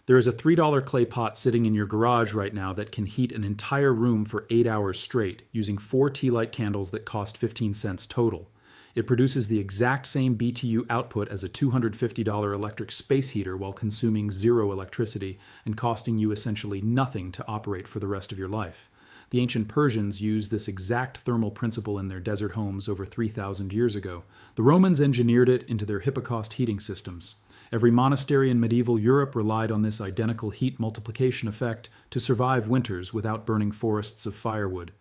There is a $3 clay pot sitting in your garage right now that can heat an entire room for 8 hours straight using 4 tea light candles that cost 15 cents total. It produces the exact same BTU output as a $250 electric space heater while consuming zero electricity and costing you essentially nothing to operate for the rest of your life. The ancient Persians used this exact thermal principle in their desert homes over 3,000 years ago. The Romans engineered it into their hypocaust heating systems. Every monastery in medieval Europe relied on this identical heat multiplication effect to survive winters without burning forests of firewood.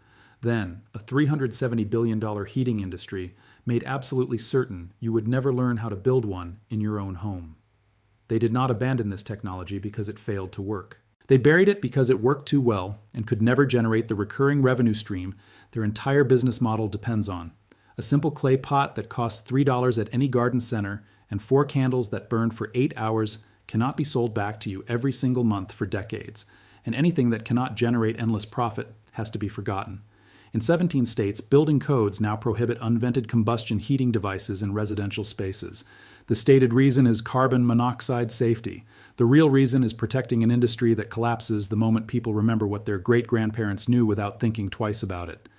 Then, a $370 billion heating industry made absolutely certain you would never learn how to build one in your own home. They did not abandon this technology because it failed to work. They buried it because it worked too well and could never generate the recurring revenue stream their entire business model depends on. A simple clay pot that costs $3 at any garden center and 4 candles that burn for 8 hours cannot be sold back to you every single month for decades, and anything that cannot generate endless profit has to be forgotten. In 17 states, building codes now prohibit unvented combustion heating devices in residential spaces. The stated reason is carbon monoxide safety. The real reason is protecting an industry that collapses the moment people remember what their great-grandparents knew without thinking twice about it.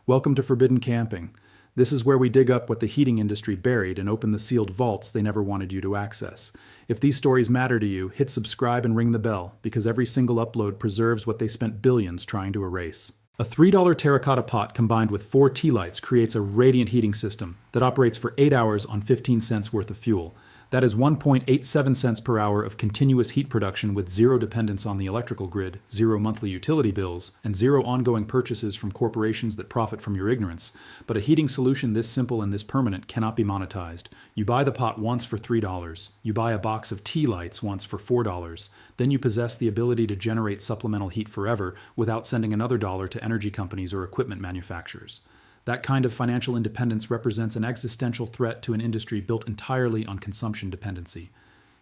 Welcome to Forbidden Camping. This is where we dig up what the heating industry buried and open the sealed vaults they never wanted you to access. If these stories matter to you, hit subscribe and ring the bell, because every single upload preserves what they spent billions trying to erase. A $3 terracotta pot combined with 4 tea lights creates a radiant heating system that operates for 8 hours on 15 cents worth of fuel. That is 1.87 cents per hour of continuous heat production with zero dependence on the electrical grid, zero monthly utility bills, and zero ongoing purchases from corporations that profit from your ignorance. But a heating solution this simple and this permanent cannot be monetized. You buy the pot once for $3. You buy a box of tea lights once for $4. Then you possess the ability to generate supplemental heat forever without sending another dollar to energy companies or equipment manufacturers. That kind of financial independence represents an existential threat to an industry built entirely on consumption dependency.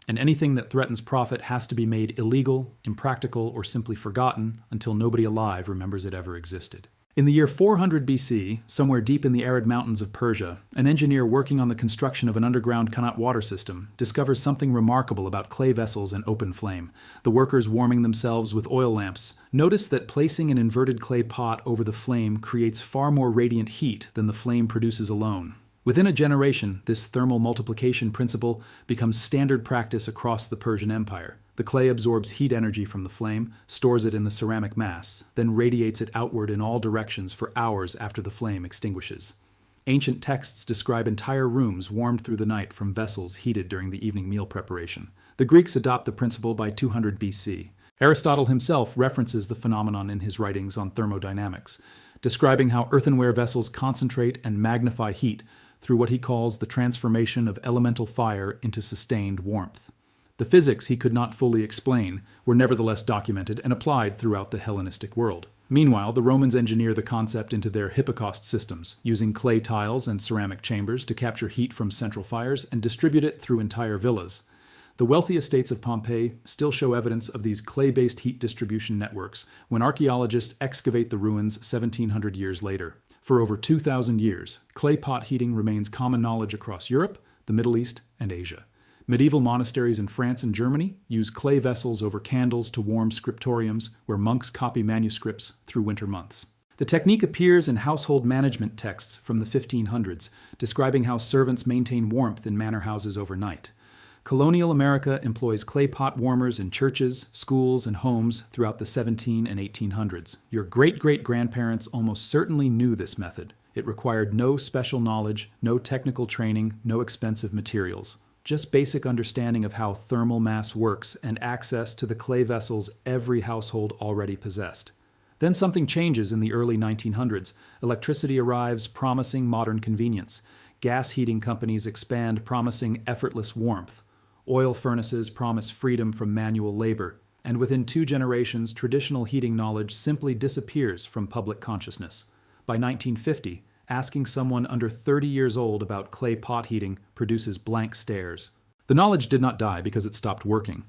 And anything that threatens profit has to be made illegal, impractical, or simply forgotten until nobody alive remembers it ever existed. In the year 400 BC, somewhere deep in the arid mountains of Persia, an engineer working on the construction of an underground Qanat water system discovers something remarkable about clay vessels and open flame. The workers warming themselves with oil lamps notice that placing an inverted clay pot over the flame creates far more radiant heat than the flame produces alone. Within a generation, this thermal multiplication principle becomes standard practice across the Persian Empire. The clay absorbs heat energy from the flame, stores it in the ceramic mass, then radiates it outward in all directions for hours after the flame extinguishes. Ancient texts describe entire rooms warmed through the night from vessels heated during the evening meal preparation. The Greeks adopt the principle by 200 BC. Aristotle himself references the phenomenon in his writings on thermodynamics, describing how earthenware vessels concentrate and magnify heat through what he calls the transformation of elemental fire into sustained warmth. The physics he could not fully explain were nevertheless documented and applied throughout the Hellenistic world. Meanwhile, the Romans engineer the concept into their hypocaust systems, using clay tiles and ceramic chambers to capture heat from central fires and distribute it through entire villas. The wealthy estates of Pompeii still show evidence of these clay-based heat distribution networks when archaeologists excavate the ruins 1,700 years later. For over 2,000 years, clay pot heating remains common knowledge across Europe, the Middle East, and Asia. Medieval monasteries in France and Germany use clay vessels over candles to warm scriptoriums where monks copy manuscripts through winter months. The technique appears in household management texts from the 1500s, describing how servants maintain warmth in manor houses overnight. Colonial America employs clay pot warmers in churches, schools, and homes throughout the 17 and 1800s. Your great-great-grandparents almost certainly knew this method. It required no special knowledge, no technical training, no expensive materials. Just basic understanding of how thermal mass works and access to the clay vessels every household already possessed. Then something changes in the early 1900s. Electricity arrives, promising modern convenience. Gas heating companies expand, promising effortless warmth. Oil furnaces promise freedom from manual labor. And within 2 generations, traditional heating knowledge simply disappears from public consciousness. By 1950, asking someone under 30 years old about clay pot heating produces blank stares. The knowledge did not die because it stopped working.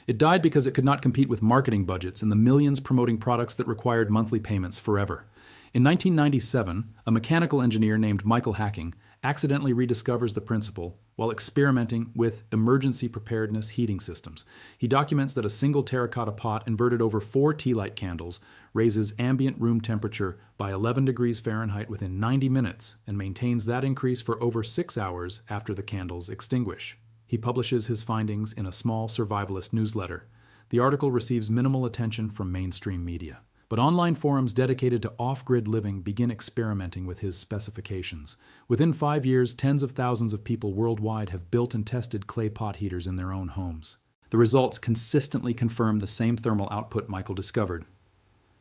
It died because it could not compete with marketing budgets and the millions promoting products that required monthly payments forever. In 1997, a mechanical engineer named Michael Hacking accidentally rediscovers the principle while experimenting with emergency preparedness heating systems. He documents that a single terracotta pot inverted over 4 tea light candles raises ambient room temperature by 11 degrees Fahrenheit within 90 minutes and maintains that increase for over 6 hours after the candles extinguish. He publishes his findings in a small survivalist newsletter. The article receives minimal attention from mainstream media. But online forums dedicated to off-grid living begin experimenting with his specifications. Within 5 years, tens of thousands of people worldwide have built and tested clay pot heaters in their own homes. The results consistently confirm the same thermal output Michael discovered.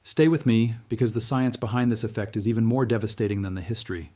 Stay with me, because the science behind this effect is even more devastating than the history.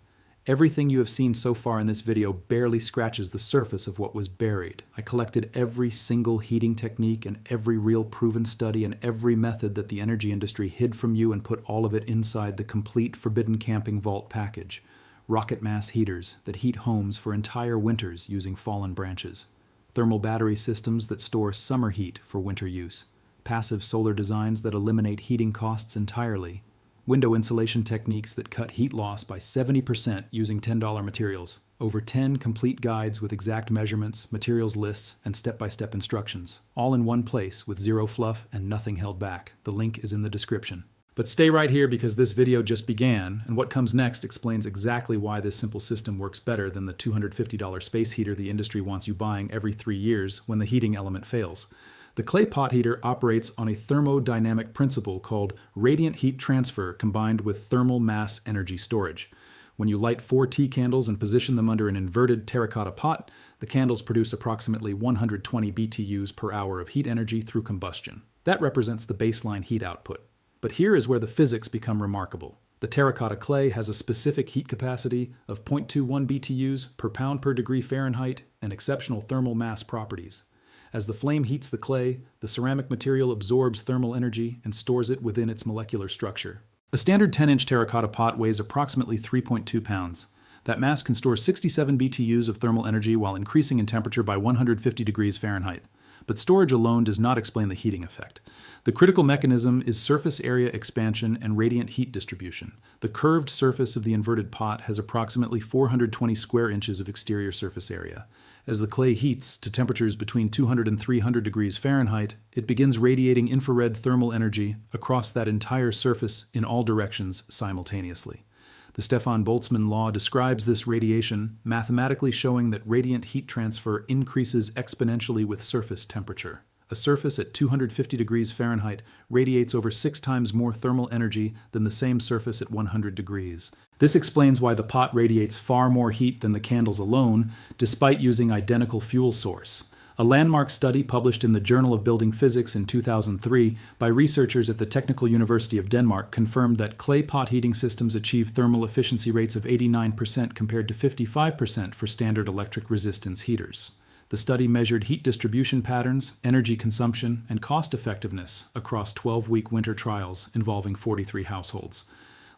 Everything you have seen so far in this video barely scratches the surface of what was buried. I collected every single heating technique and every real proven study and every method that the energy industry hid from you and put all of it inside the complete Forbidden Camping Vault package. Rocket mass heaters that heat homes for entire winters using fallen branches. Thermal battery systems that store summer heat for winter use. Passive solar designs that eliminate heating costs entirely. Window insulation techniques that cut heat loss by 70% using $10 materials. Over 10 complete guides with exact measurements, materials lists, and step-by-step instructions. All in one place with zero fluff and nothing held back. The link is in the description. But stay right here, because this video just began, and what comes next explains exactly why this simple system works better than the $250 space heater the industry wants you buying every 3 years when the heating element fails. The clay pot heater operates on a thermodynamic principle called radiant heat transfer combined with thermal mass energy storage. When you light 4 tea candles and position them under an inverted terracotta pot, the candles produce approximately 120 BTUs per hour of heat energy through combustion. That represents the baseline heat output. But here is where the physics become remarkable. The terracotta clay has a specific heat capacity of 0.21 BTUs per pound per degree Fahrenheit and exceptional thermal mass properties. As the flame heats the clay, the ceramic material absorbs thermal energy and stores it within its molecular structure. A standard 10-inch terracotta pot weighs approximately 3.2 pounds. That mass can store 67 BTUs of thermal energy while increasing in temperature by 150 degrees Fahrenheit. But storage alone does not explain the heating effect. The critical mechanism is surface area expansion and radiant heat distribution. The curved surface of the inverted pot has approximately 420 square inches of exterior surface area. As the clay heats to temperatures between 200 and 300 degrees Fahrenheit, it begins radiating infrared thermal energy across that entire surface in all directions simultaneously. The Stefan Boltzmann law describes this radiation, mathematically showing that radiant heat transfer increases exponentially with surface temperature. A surface at 250 degrees Fahrenheit radiates over 6 times more thermal energy than the same surface at 100 degrees. This explains why the pot radiates far more heat than the candles alone, despite using identical fuel source. A landmark study published in the Journal of Building Physics in 2003 by researchers at the Technical University of Denmark confirmed that clay pot heating systems achieve thermal efficiency rates of 89% compared to 55% for standard electric resistance heaters. The study measured heat distribution patterns, energy consumption, and cost effectiveness across 12-week winter trials involving 43 households.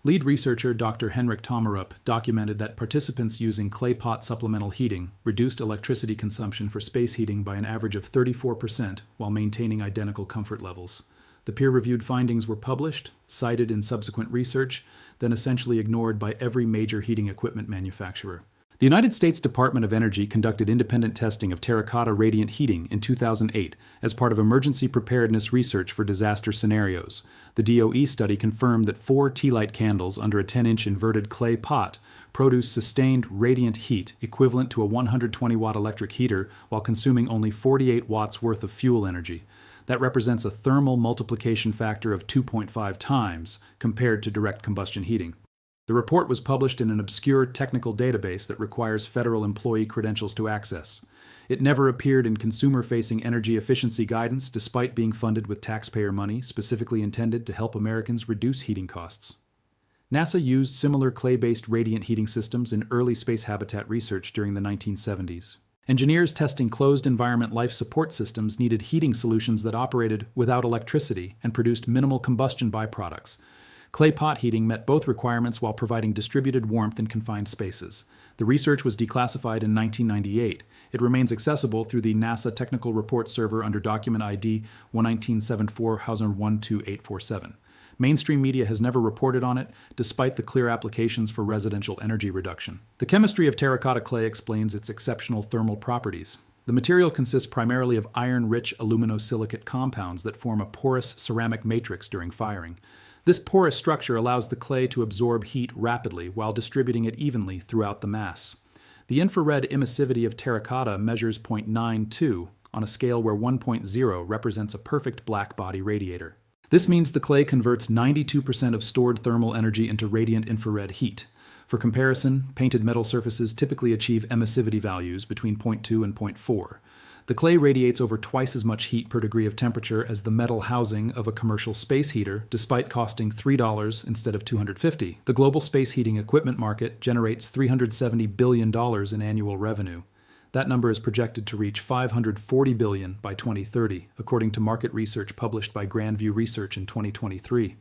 Lead researcher Dr. Henrik Tomerup documented that participants using clay pot supplemental heating reduced electricity consumption for space heating by an average of 34% while maintaining identical comfort levels. The peer-reviewed findings were published, cited in subsequent research, then essentially ignored by every major heating equipment manufacturer. The United States Department of Energy conducted independent testing of terracotta radiant heating in 2008 as part of emergency preparedness research for disaster scenarios. The DOE study confirmed that 4 tea light candles under a 10-inch inverted clay pot produce sustained radiant heat equivalent to a 120-watt electric heater while consuming only 48 watts worth of fuel energy. That represents a thermal multiplication factor of 2.5 times compared to direct combustion heating. The report was published in an obscure technical database that requires federal employee credentials to access. It never appeared in consumer-facing energy efficiency guidance despite being funded with taxpayer money specifically intended to help Americans reduce heating costs. NASA used similar clay-based radiant heating systems in early space habitat research during the 1970s. Engineers testing closed environment life support systems needed heating solutions that operated without electricity and produced minimal combustion byproducts. Clay pot heating met both requirements while providing distributed warmth in confined spaces. The research was declassified in 1998. It remains accessible through the NASA Technical Report Server under document ID 19740128847. Mainstream media has never reported on it, despite the clear applications for residential energy reduction. The chemistry of terracotta clay explains its exceptional thermal properties. The material consists primarily of iron-rich aluminosilicate compounds that form a porous ceramic matrix during firing. This porous structure allows the clay to absorb heat rapidly while distributing it evenly throughout the mass. The infrared emissivity of terracotta measures 0.92 on a scale where 1.0 represents a perfect black body radiator. This means the clay converts 92% of stored thermal energy into radiant infrared heat. For comparison, painted metal surfaces typically achieve emissivity values between 0.2 and 0.4. The clay radiates over twice as much heat per degree of temperature as the metal housing of a commercial space heater, despite costing $3 instead of $250. The global space heating equipment market generates $370 billion in annual revenue. That number is projected to reach $540 billion by 2030, according to market research published by Grandview Research in 2023.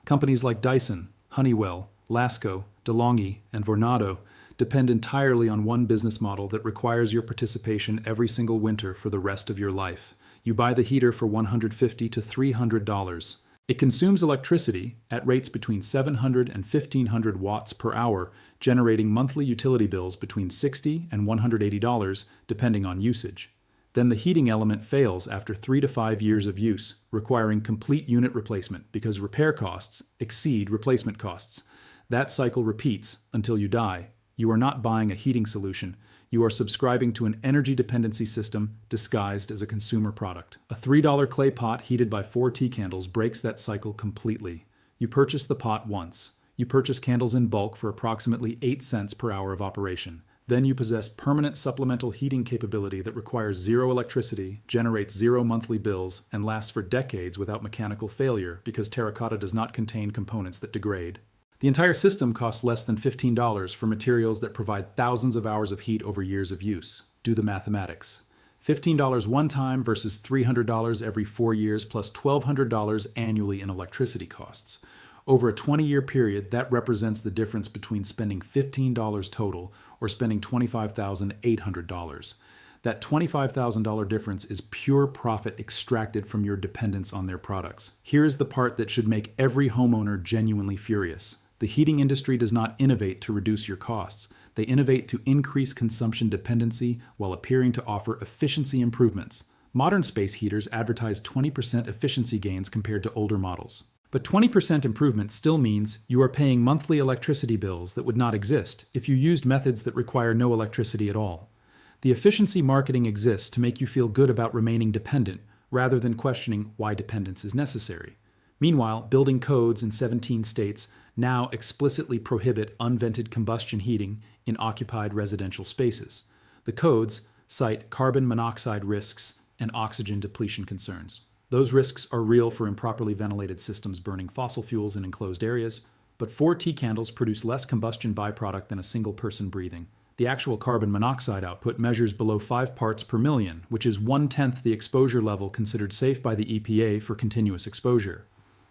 Companies like Dyson, Honeywell, Lasco, DeLonghi, and Vornado depend entirely on one business model that requires your participation every single winter for the rest of your life. You buy the heater for $150 to $300. It consumes electricity at rates between 700 and 1500 watts per hour, generating monthly utility bills between $60 and $180 depending on usage. Then the heating element fails after 3 to 5 years of use, requiring complete unit replacement because repair costs exceed replacement costs. That cycle repeats until you die. You are not buying a heating solution. You are subscribing to an energy dependency system disguised as a consumer product. A $3 clay pot heated by 4 tea candles breaks that cycle completely. You purchase the pot once. You purchase candles in bulk for approximately 8 cents per hour of operation. Then you possess permanent supplemental heating capability that requires zero electricity, generates zero monthly bills, and lasts for decades without mechanical failure because terracotta does not contain components that degrade. The entire system costs less than $15 for materials that provide thousands of hours of heat over years of use. Do the mathematics. $15 one time versus $300 every 4 years plus $1,200 annually in electricity costs. Over a 20-year period, that represents the difference between spending $15 total or spending $25,800. That $25,000 difference is pure profit extracted from your dependence on their products. Here is the part that should make every homeowner genuinely furious. The heating industry does not innovate to reduce your costs. They innovate to increase consumption dependency while appearing to offer efficiency improvements. Modern space heaters advertise 20% efficiency gains compared to older models. But 20% improvement still means you are paying monthly electricity bills that would not exist if you used methods that require no electricity at all. The efficiency marketing exists to make you feel good about remaining dependent, rather than questioning why dependence is necessary. Meanwhile, building codes in 17 states now explicitly prohibit unvented combustion heating in occupied residential spaces. The codes cite carbon monoxide risks and oxygen depletion concerns. Those risks are real for improperly ventilated systems burning fossil fuels in enclosed areas, but 4 tea candles produce less combustion byproduct than a single person breathing. The actual carbon monoxide output measures below 5 parts per million, which is 1/10 the exposure level considered safe by the EPA for continuous exposure.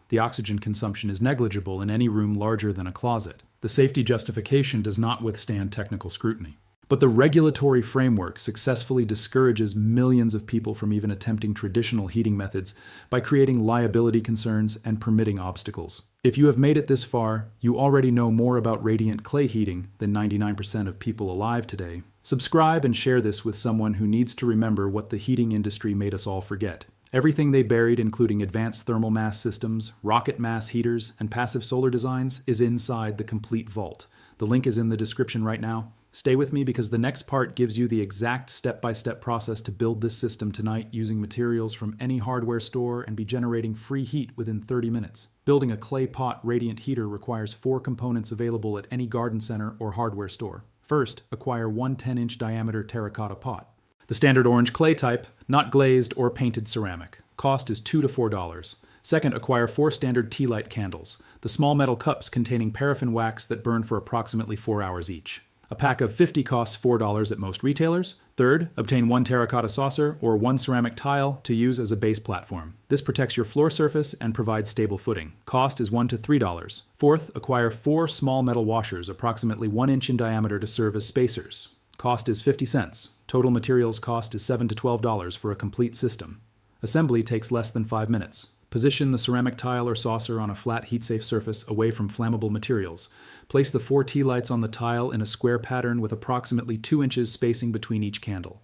The oxygen consumption is negligible in any room larger than a closet. The safety justification does not withstand technical scrutiny. But the regulatory framework successfully discourages millions of people from even attempting traditional heating methods by creating liability concerns and permitting obstacles. If you have made it this far, you already know more about radiant clay heating than 99% of people alive today. Subscribe and share this with someone who needs to remember what the heating industry made us all forget. Everything they buried, including advanced thermal mass systems, rocket mass heaters, and passive solar designs, is inside the complete vault. The link is in the description right now. Stay with me because the next part gives you the exact step-by-step process to build this system tonight using materials from any hardware store and be generating free heat within 30 minutes. Building a clay pot radiant heater requires 4 components available at any garden center or hardware store. First, acquire one 10-inch diameter terracotta pot. The standard orange clay type, not glazed or painted ceramic. Cost is $2 to $4. Second, acquire 4 standard tea light candles, the small metal cups containing paraffin wax that burn for approximately 4 hours each. A pack of 50 costs $4 at most retailers. Third, obtain 1 terracotta saucer or 1 ceramic tile to use as a base platform. This protects your floor surface and provides stable footing. Cost is $1 to $3. Fourth, acquire 4 small metal washers approximately 1 inch in diameter to serve as spacers. Cost is 50 cents. Total materials cost is $7 to $12 for a complete system. Assembly takes less than 5 minutes. Position the ceramic tile or saucer on a flat heat-safe surface away from flammable materials. Place the 4 tea lights on the tile in a square pattern with approximately 2 inches spacing between each candle.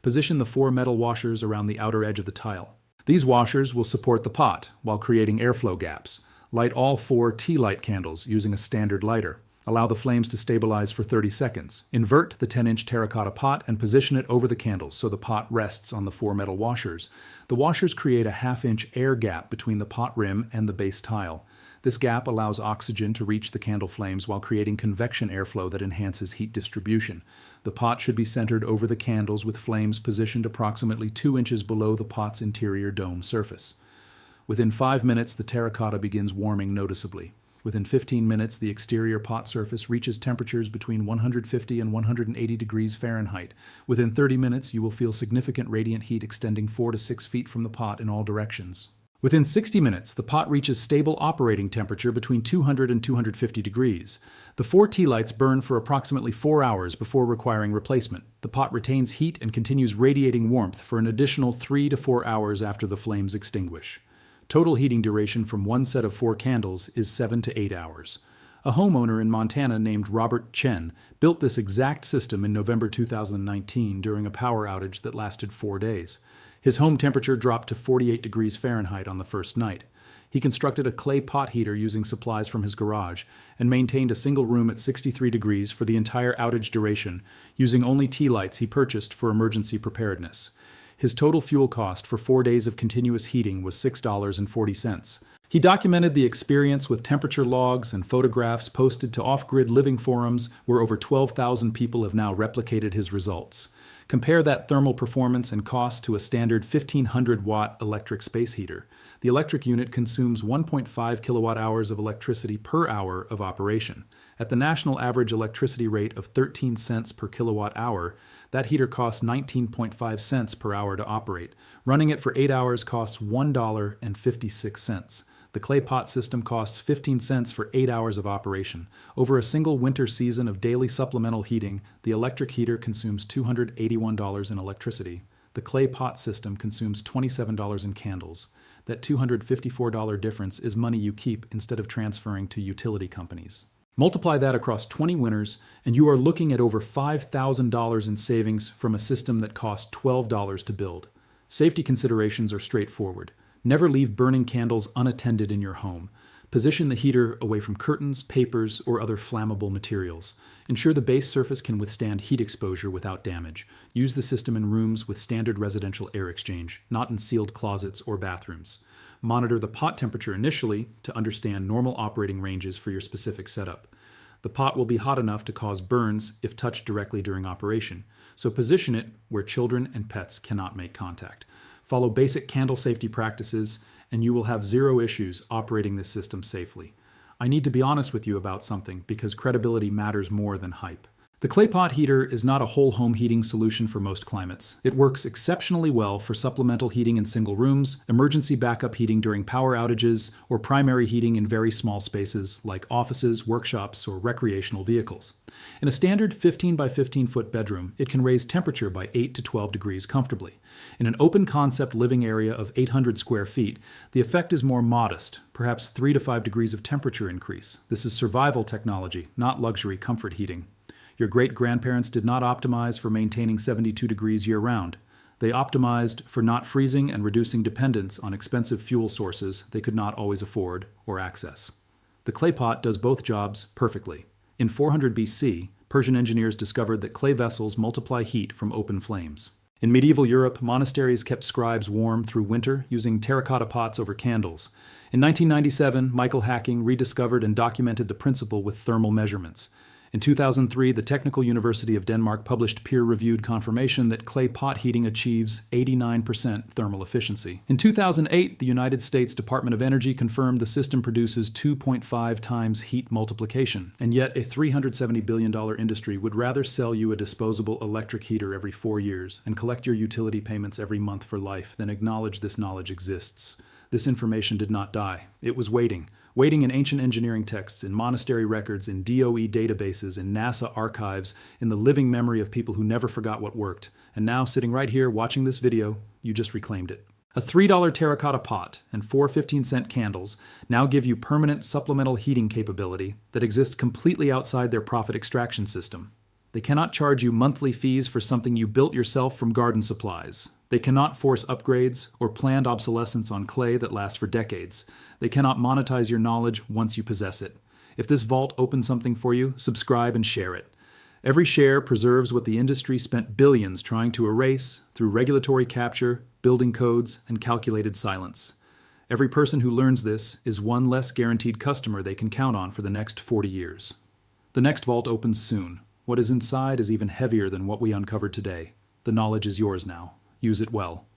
Position the 4 metal washers around the outer edge of the tile. These washers will support the pot while creating airflow gaps. Light all 4 tea light candles using a standard lighter. Allow the flames to stabilize for 30 seconds. Invert the 10-inch terracotta pot and position it over the candles so the pot rests on the 4 metal washers. The washers create a half-inch air gap between the pot rim and the base tile. This gap allows oxygen to reach the candle flames while creating convection airflow that enhances heat distribution. The pot should be centered over the candles with flames positioned approximately 2 inches below the pot's interior dome surface. Within 5 minutes, the terracotta begins warming noticeably. Within 15 minutes, the exterior pot surface reaches temperatures between 150 and 180 degrees Fahrenheit. Within 30 minutes, you will feel significant radiant heat extending 4 to 6 feet from the pot in all directions. Within 60 minutes, the pot reaches stable operating temperature between 200 and 250 degrees. The 4 tea lights burn for approximately 4 hours before requiring replacement. The pot retains heat and continues radiating warmth for an additional 3 to 4 hours after the flames extinguish. Total heating duration from one set of 4 candles is 7 to 8 hours. A homeowner in Montana named Robert Chen built this exact system in November 2019 during a power outage that lasted 4 days. His home temperature dropped to 48 degrees Fahrenheit on the first night. He constructed a clay pot heater using supplies from his garage and maintained a single room at 63 degrees for the entire outage duration, using only tea lights he purchased for emergency preparedness. His total fuel cost for 4 days of continuous heating was $6.40. He documented the experience with temperature logs and photographs posted to off-grid living forums where over 12,000 people have now replicated his results. Compare that thermal performance and cost to a standard 1,500-watt electric space heater. The electric unit consumes 1.5 kilowatt-hours of electricity per hour of operation. At the national average electricity rate of 13 cents per kilowatt-hour, that heater costs 19.5 cents per hour to operate. Running it for 8 hours costs $1.56. The clay pot system costs 15 cents for 8 hours of operation. Over a single winter season of daily supplemental heating, the electric heater consumes $281 in electricity. The clay pot system consumes $27 in candles. That $254 difference is money you keep instead of transferring to utility companies. Multiply that across 20 winters, and you are looking at over $5,000 in savings from a system that cost $12 to build. Safety considerations are straightforward. Never leave burning candles unattended in your home. Position the heater away from curtains, papers, or other flammable materials. Ensure the base surface can withstand heat exposure without damage. Use the system in rooms with standard residential air exchange, not in sealed closets or bathrooms. Monitor the pot temperature initially to understand normal operating ranges for your specific setup. The pot will be hot enough to cause burns if touched directly during operation, so position it where children and pets cannot make contact. Follow basic candle safety practices, and you will have zero issues operating this system safely. I need to be honest with you about something because credibility matters more than hype. The clay pot heater is not a whole home heating solution for most climates. It works exceptionally well for supplemental heating in single rooms, emergency backup heating during power outages, or primary heating in very small spaces like offices, workshops, or recreational vehicles. In a standard 15 by 15 foot bedroom, it can raise temperature by 8 to 12 degrees comfortably. In an open concept living area of 800 square feet, the effect is more modest, perhaps 3 to 5 degrees of temperature increase. This is survival technology, not luxury comfort heating. Your great-grandparents did not optimize for maintaining 72 degrees year-round. They optimized for not freezing and reducing dependence on expensive fuel sources they could not always afford or access. The clay pot does both jobs perfectly. In 400 BC, Persian engineers discovered that clay vessels multiply heat from open flames. In medieval Europe, monasteries kept scribes warm through winter using terracotta pots over candles. In 1997, Michael Hacking rediscovered and documented the principle with thermal measurements. In 2003, the Technical University of Denmark published peer-reviewed confirmation that clay pot heating achieves 89% thermal efficiency. In 2008, the United States Department of Energy confirmed the system produces 2.5 times heat multiplication, and yet a $370 billion industry would rather sell you a disposable electric heater every 4 years and collect your utility payments every month for life than acknowledge this knowledge exists. This information did not die. It was waiting in ancient engineering texts, in monastery records, in DOE databases, in NASA archives, in the living memory of people who never forgot what worked. And now, sitting right here watching this video, you just reclaimed it. A $3 terracotta pot and four 15-cent candles now give you permanent supplemental heating capability that exists completely outside their profit extraction system. They cannot charge you monthly fees for something you built yourself from garden supplies. They cannot force upgrades or planned obsolescence on clay that lasts for decades. They cannot monetize your knowledge once you possess it. If this vault opened something for you, subscribe and share it. Every share preserves what the industry spent billions trying to erase through regulatory capture, building codes, and calculated silence. Every person who learns this is one less guaranteed customer they can count on for the next 40 years. The next vault opens soon. What is inside is even heavier than what we uncovered today. The knowledge is yours now. Use it well.